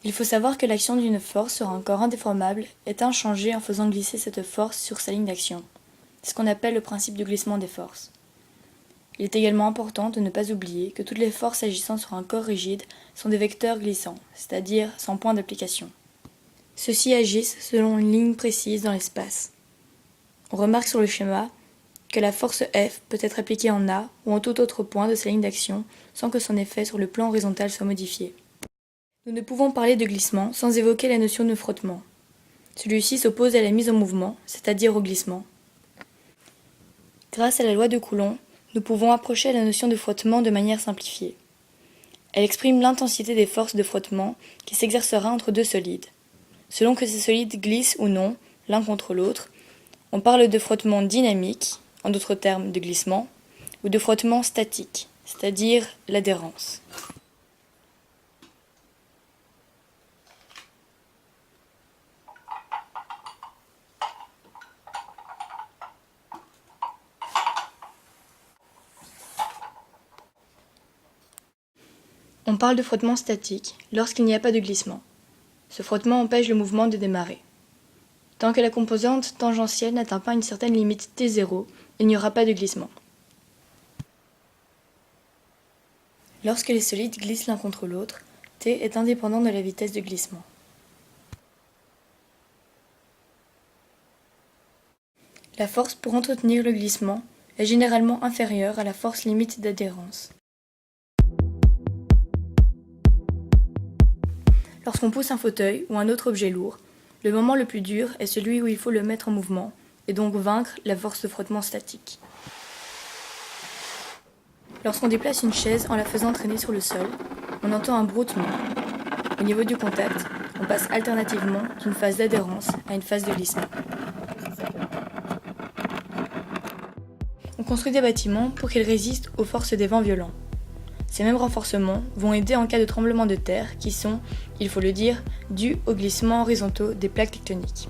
Il faut savoir que l'action d'une force sur un corps indéformable est inchangée en faisant glisser cette force sur sa ligne d'action. C'est ce qu'on appelle le principe du glissement des forces. Il est également important de ne pas oublier que toutes les forces agissant sur un corps rigide sont des vecteurs glissants, c'est-à-dire sans point d'application. Ceux-ci agissent selon une ligne précise dans l'espace. On remarque sur le schéma que la force F peut être appliquée en A ou en tout autre point de sa ligne d'action sans que son effet sur le plan horizontal soit modifié. Nous ne pouvons parler de glissement sans évoquer la notion de frottement. Celui-ci s'oppose à la mise en mouvement, c'est-à-dire au glissement. Grâce à la loi de Coulomb, nous pouvons approcher la notion de frottement de manière simplifiée. Elle exprime l'intensité des forces de frottement qui s'exercera entre deux solides. Selon que ces solides glissent ou non, l'un contre l'autre, on parle de frottement dynamique, en d'autres termes de glissement, ou de frottement statique, c'est-à-dire l'adhérence. On parle de frottement statique lorsqu'il n'y a pas de glissement. Ce frottement empêche le mouvement de démarrer. Tant que la composante tangentielle n'atteint pas une certaine limite T0, il n'y aura pas de glissement. Lorsque les solides glissent l'un contre l'autre, T est indépendant de la vitesse de glissement. La force pour entretenir le glissement est généralement inférieure à la force limite d'adhérence. Lorsqu'on pousse un fauteuil ou un autre objet lourd, le moment le plus dur est celui où il faut le mettre en mouvement, et donc vaincre la force de frottement statique. Lorsqu'on déplace une chaise en la faisant traîner sur le sol, on entend un broutement. Au niveau du contact, on passe alternativement d'une phase d'adhérence à une phase de glissement. On construit des bâtiments pour qu'ils résistent aux forces des vents violents. Ces mêmes renforcements vont aider en cas de tremblement de terre qui sont, il faut le dire, dus aux glissements horizontaux des plaques tectoniques.